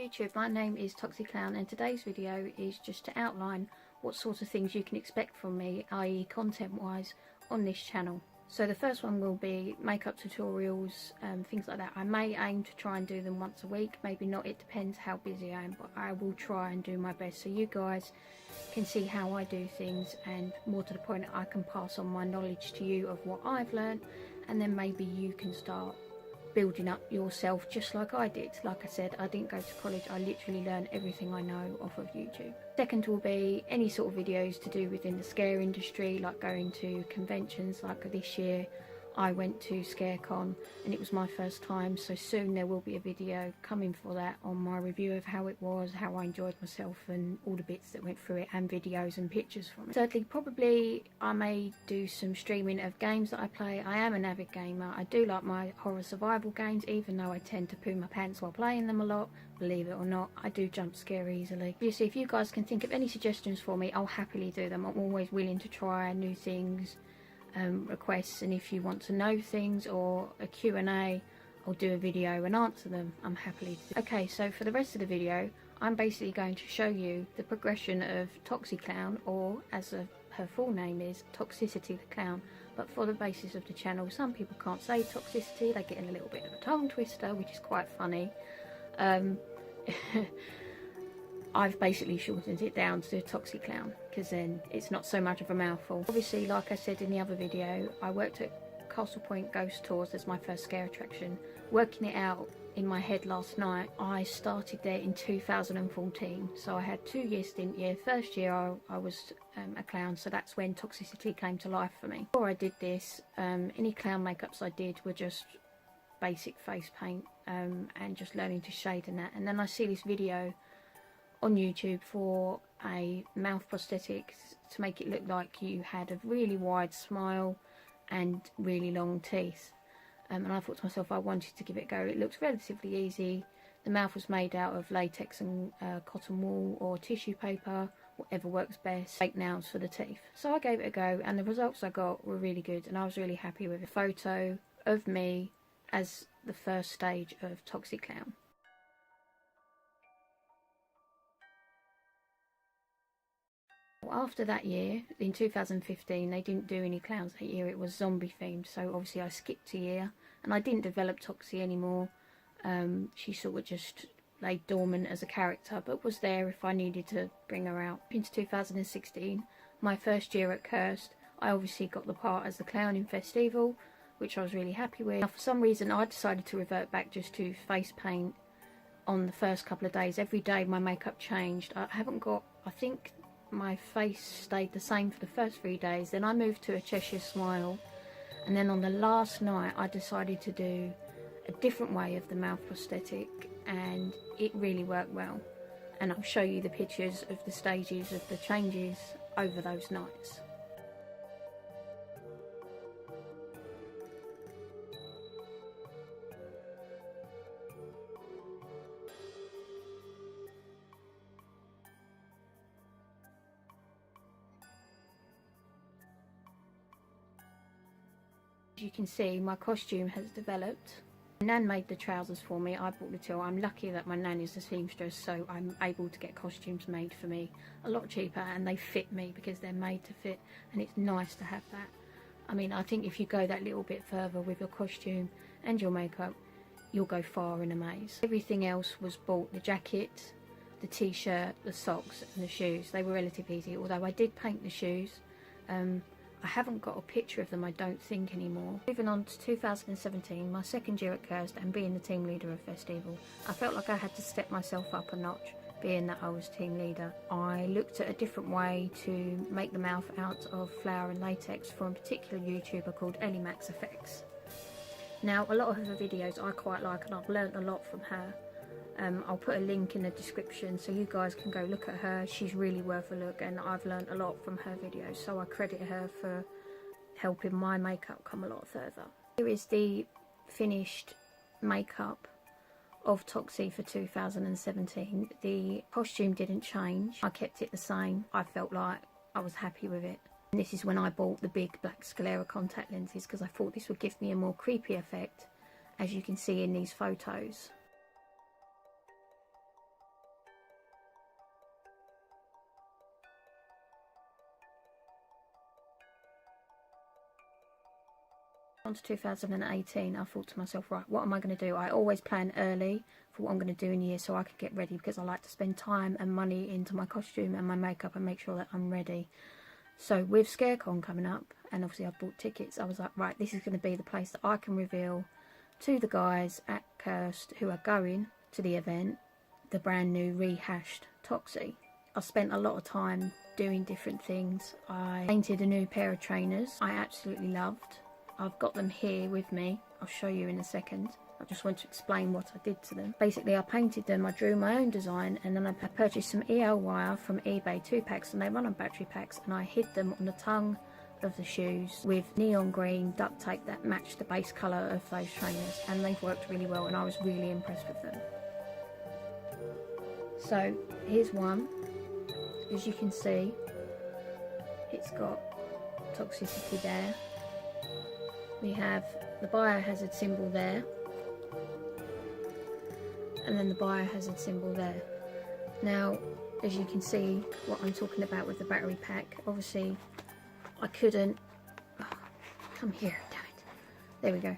YouTube, my name is Toxi Clown and today's video is just to outline what sort of things you can expect from me, i.e. content wise, on this channel. So the first one will be makeup tutorials, things like that. I may aim to try and do them once a week, maybe not, it depends how busy I am, but I will try and do my best so you guys can see how I do things, and more to the point, I can pass on my knowledge to you of what I've learned, and then maybe you can start building up yourself just like I did. Like I said, I didn't go to college, I literally learned everything I know off of YouTube. Second will be any sort of videos to do within the scare industry, like going to conventions. Like this year I went to ScareCon and it was my first time, so soon there will be a video coming for that on my review of how it was, how I enjoyed myself and all the bits that went through it, and videos and pictures from it. Thirdly, probably I may do some streaming of games that I play. I am an avid gamer. I do like my horror survival games, even though I tend to poo my pants while playing them a lot. Believe it or not, I do jump scare easily. Obviously, if you guys can think of any suggestions for me, I'll happily do them. I'm always willing to try new things, requests, and if you want to know things or a Q&A, I'll do a video and answer them. I'm happily to do. Okay, so for the rest of the video, I'm basically going to show you the progression of Toxi Clown, or as her full name is, Toxicity the Clown. But for the basis of the channel, some people can't say toxicity, they get in a little bit of a tongue twister, which is quite funny. I've basically shortened it down to Toxi Clown because then it's not so much of a mouthful. Obviously, like I said in the other video, I worked at Castle Point Ghost Tours as my first scare attraction. Working it out in my head last night, I started there in 2014, so I had 2 years stint year. First year I was a clown, so that's when Toxicity came to life for me. Before I did this, any clown makeups I did were just basic face paint and just learning to shade and that. And then I see this video on YouTube for a mouth prosthetic to make it look like you had a really wide smile and really long teeth. And I thought to myself, I wanted to give it a go. It looks relatively easy. The mouth was made out of latex and cotton wool or tissue paper, whatever works best. Fake nails for the teeth. So I gave it a go and the results I got were really good and I was really happy with a photo of me as the first stage of Toxi Clown. After that year, in 2015, they didn't do any clowns that year. It was zombie themed, so obviously I skipped a year and I didn't develop Toxi anymore. She sort of just lay dormant as a character, but was there if I needed to bring her out. Into 2016, my first year at Cursed, I obviously got the part as the clown in Festival, which I was really happy with. Now, for some reason I decided to revert back just to face paint on the first couple of days. Every day my makeup changed. I think my face stayed the same for the first 3 days, then I moved to a Cheshire smile, and then on the last night I decided to do a different way of the mouth prosthetic and it really worked well, and I'll show you the pictures of the stages of the changes over those nights. As you can see, my costume has developed. Nan made the trousers for me, I bought the till. I'm lucky that my nan is a seamstress, so I'm able to get costumes made for me a lot cheaper, and they fit me because they're made to fit, and it's nice to have that. I mean, I think if you go that little bit further with your costume and your makeup, you'll go far in a maze. Everything else was bought: the jacket, the t-shirt, the socks and the shoes. They were relatively easy, although I did paint the shoes. I haven't got a picture of them, I don't think, anymore. Moving on to 2017, my second year at Cursed and being the team leader of Festival, I felt like I had to step myself up a notch, being that I was team leader. I looked at a different way to make the mouth out of flour and latex from a particular YouTuber called Ellimacs effects. Now, a lot of her videos I quite like and I've learnt a lot from her. I'll put a link in the description so you guys can go look at her. She's really worth a look and I've learnt a lot from her videos, so I credit her for helping my makeup come a lot further. Here is the finished makeup of Toxi for 2017. The costume didn't change, I kept it the same. I felt like I was happy with it. And this is when I bought the big black sclera contact lenses because I thought this would give me a more creepy effect, as you can see in these photos. On to 2018, I thought to myself, right, what am I going to do? I always plan early for what I'm going to do in a year so I can get ready, because I like to spend time and money into my costume and my makeup and make sure that I'm ready. So with ScareCon coming up, and obviously I've bought tickets, I was like, right, this is going to be the place that I can reveal to the guys at Cursed who are going to the event the brand new rehashed Toxi. I spent a lot of time doing different things. I painted a new pair of trainers I absolutely loved. I've got them here with me. I'll show you in a second. I just want to explain what I did to them. Basically, I painted them, I drew my own design, and then I purchased some EL wire from eBay, 2 packs, and they run on battery packs, and I hid them on the tongue of the shoes with neon green duct tape that matched the base colour of those trainers, and they've worked really well, and I was really impressed with them. So here's one. As you can see, it's got Toxicity there. We have the biohazard symbol there, and then the biohazard symbol there. Now, as you can see what I'm talking about with the battery pack, obviously I couldn't, come here, damn it, there we go.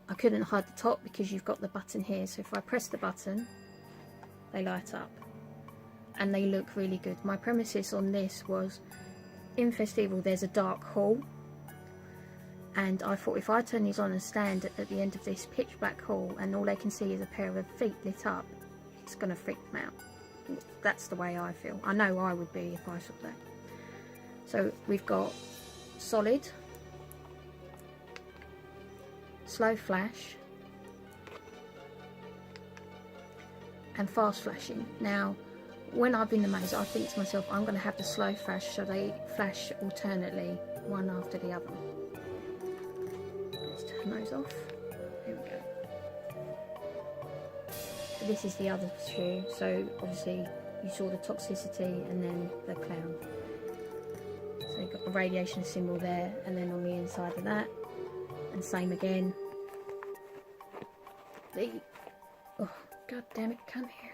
I couldn't hide the top because you've got the button here, so if I press the button, they light up and they look really good. My premises on this was, in Festival there's a dark hall, and I thought if I turn these on and stand at the end of this pitch black hall and all they can see is a pair of feet lit up, it's going to freak them out. That's the way I feel. I know I would be if I saw that. So we've got solid, slow flash, and fast flashing. Now, when I've been in the maze, I think to myself, I'm going to have the slow flash so they flash alternately, one after the other. Let's turn those off. Here we go. So this is the other shoe. So obviously you saw the Toxicity and then the clown. So you've got the radiation symbol there, and then on the inside of that, and same again. The, oh god damn it, come here.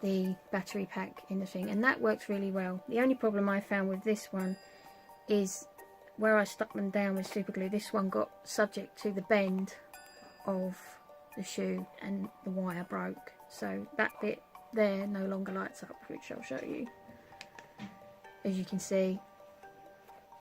The battery pack in the thing, and that works really well. The only problem I found with this one is where I stuck them down with super glue, this one got subject to the bend of the shoe and the wire broke. So that bit there no longer lights up, which I'll show you. As you can see,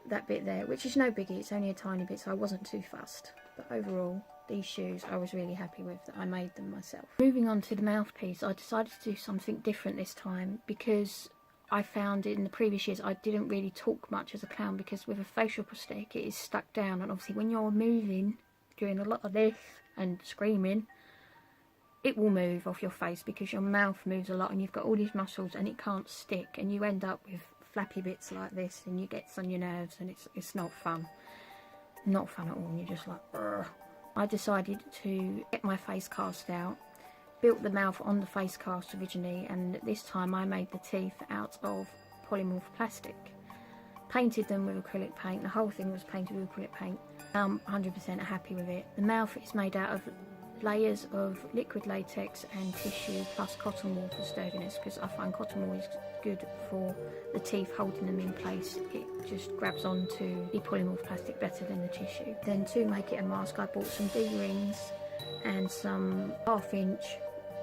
that bit there, which is no biggie, it's only a tiny bit, so I wasn't too fussed. But overall, these shoes I was really happy with, that I made them myself. Moving on to the mouthpiece, I decided to do something different this time because I found in the previous years I didn't really talk much as a clown, because with a facial prosthetic it is stuck down, and obviously when you're moving, doing a lot of this and screaming, it will move off your face because your mouth moves a lot and you've got all these muscles and it can't stick, and you end up with flappy bits like this and you get on your nerves, and it's not fun. Not fun at all, and you're just like, ugh. I decided to get my face cast out, built the mouth on the face cast originally, and this time I made the teeth out of polymorph plastic. Painted them with acrylic paint, the whole thing was painted with acrylic paint. I'm 100% happy with it. The mouth is made out of layers of liquid latex and tissue plus cotton wool for sturdiness, because I find cotton wool is good for the teeth, holding them in place. It just grabs onto the polymorph plastic better than the tissue. Then to make it a mask, I bought some D-rings and some 1/2-inch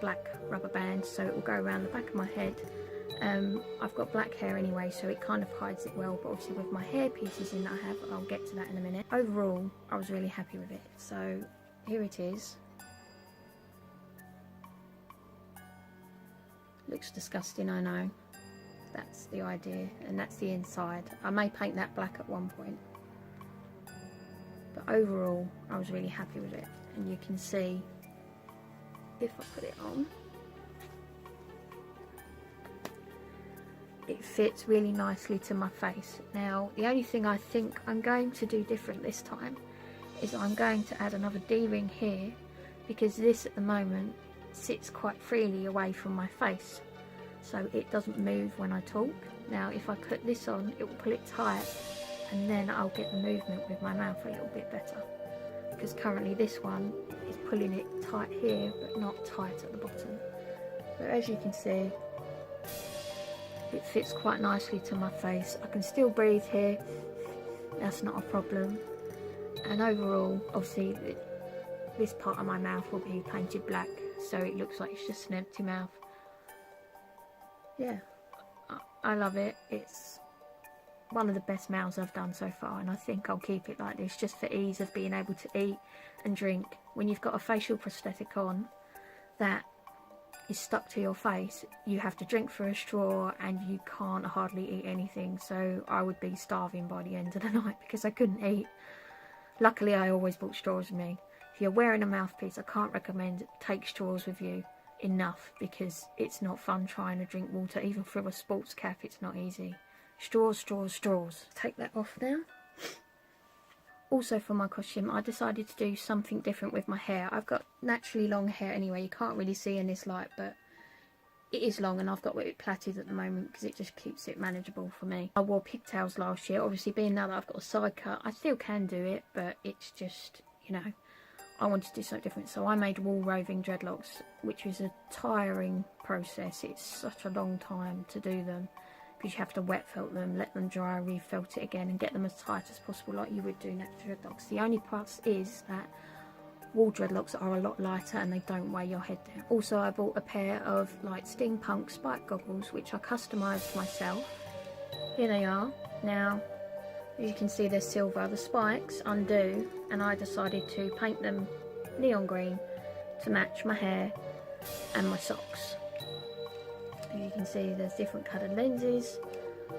black rubber bands, so it will go around the back of my head. I've got black hair anyway, so it kind of hides it well, but obviously with my hair pieces in that I have, I'll get to that in a minute. Overall, I was really happy with it. So here it is. Looks disgusting, I know. That's the idea, and that's the inside. I may paint that black at one point, but overall I was really happy with it. And you can see, if I put it on, it fits really nicely to my face. Now the only thing I think I'm going to do different this time is I'm going to add another D-ring here, because this at the moment sits quite freely away from my face, so it doesn't move when I talk. Now if I put this on, it will pull it tight, and then I'll get the movement with my mouth a little bit better, because currently this one is pulling it tight here but not tight at the bottom. So as you can see, it fits quite nicely to my face. I can still breathe here, that's not a problem. And overall, obviously, this part of my mouth will be painted black, so it looks like it's just an empty mouth. Yeah, I love it. It's one of the best mouths I've done so far, and I think I'll keep it like this just for ease of being able to eat and drink. When you've got a facial prosthetic on that is stuck to your face, you have to drink through a straw and you can't hardly eat anything, so I would be starving by the end of the night because I couldn't eat. Luckily, I always brought straws with me. If you're wearing a mouthpiece, I can't recommend take straws with you enough, because it's not fun trying to drink water, even through a sports cap. It's not easy. Straws, straws, straws. Take that off now. Also, for my costume, I decided to do something different with my hair. I've got naturally long hair anyway. You can't really see in this light, but it is long, and I've got it plaited at the moment because it just keeps it manageable for me. I wore pigtails last year. Obviously, being now that I've got a side cut, I still can do it, but it's just, you know, I wanted to do something different. So I made wool roving dreadlocks, which was a tiring process. It's such a long time to do them, because you have to wet felt them, let them dry, re-felt it again, and get them as tight as possible like you would do natural dreadlocks. The only plus is that wool dreadlocks are a lot lighter and they don't weigh your head down. Also, I bought a pair of like steampunk spike goggles, which I customised myself. Here they are. Now, as you can see, they're silver. The spikes undo, and I decided to paint them neon green to match my hair and my socks. As you can see, there's different coloured lenses.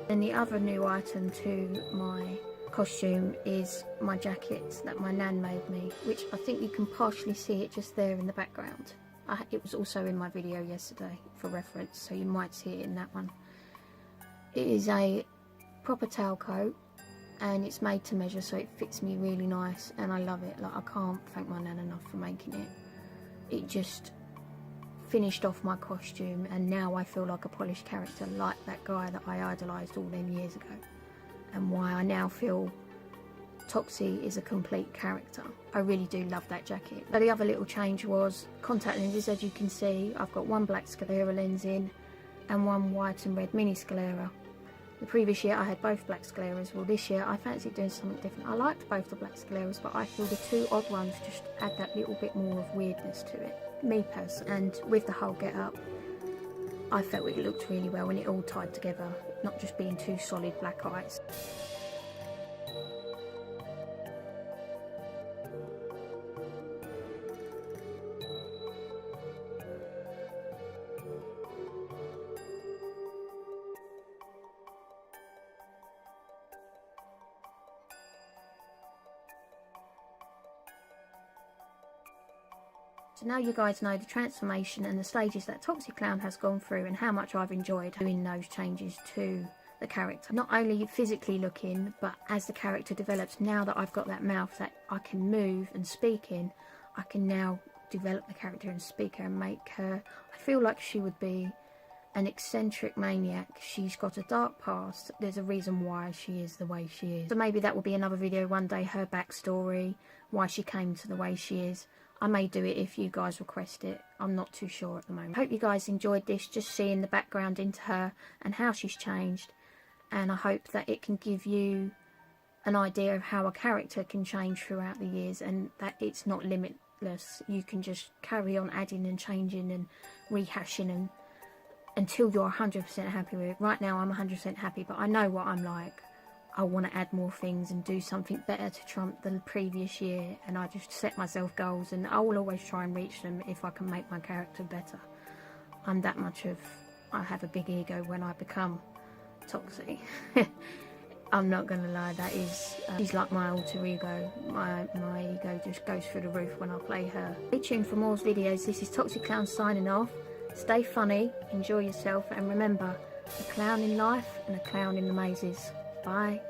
And the other new item to my costume is my jacket that my nan made me, which I think you can partially see it just there in the background. It was also in my video yesterday for reference, so you might see it in that one. It is a proper tailcoat, and it's made to measure, so it fits me really nice, and I love it. Like, I can't thank my nan enough for making it. It just finished off my costume, and now I feel like a polished character, like that guy that I idolised all them years ago, and why I now feel Toxi is a complete character. I really do love that jacket. But the other little change was contact lenses. As you can see, I've got one black sclera lens in and one white and red mini sclera. The previous year I had both black scleras. Well, this year I fancied doing something different. I liked both the black scleras, but I feel the two odd ones just add that little bit more of weirdness to it, me personally. And with the whole get up, I felt it looked really well, and it all tied together, not just being two solid black eyes. So now you guys know the transformation and the stages that Toxi Clown has gone through, and how much I've enjoyed doing those changes to the character. Not only physically looking, but as the character develops, now that I've got that mouth that I can move and speak in, I can now develop the character and speak her and make her, I feel like she would be an eccentric maniac. She's got a dark past. There's a reason why she is the way she is. So maybe that will be another video one day, her backstory, why she came to the way she is. I may do it if you guys request it. I'm not too sure at the moment. I hope you guys enjoyed this, just seeing the background into her and how she's changed. And I hope that it can give you an idea of how a character can change throughout the years, and that it's not limitless. You can just carry on adding and changing and rehashing and until you're 100% happy with it. Right now I'm 100% happy, but I know what I'm like. I want to add more things and do something better to trump the previous year, and I just set myself goals, and I will always try and reach them if I can make my character better. I'm that much of, I have a big ego when I become Toxi. I'm not gonna lie, that is, she's like my alter ego. My ego just goes through the roof when I play her. Stay tuned for more videos. This is Toxi Clown signing off. Stay funny, enjoy yourself, and remember, a clown in life and a clown in the mazes. Bye.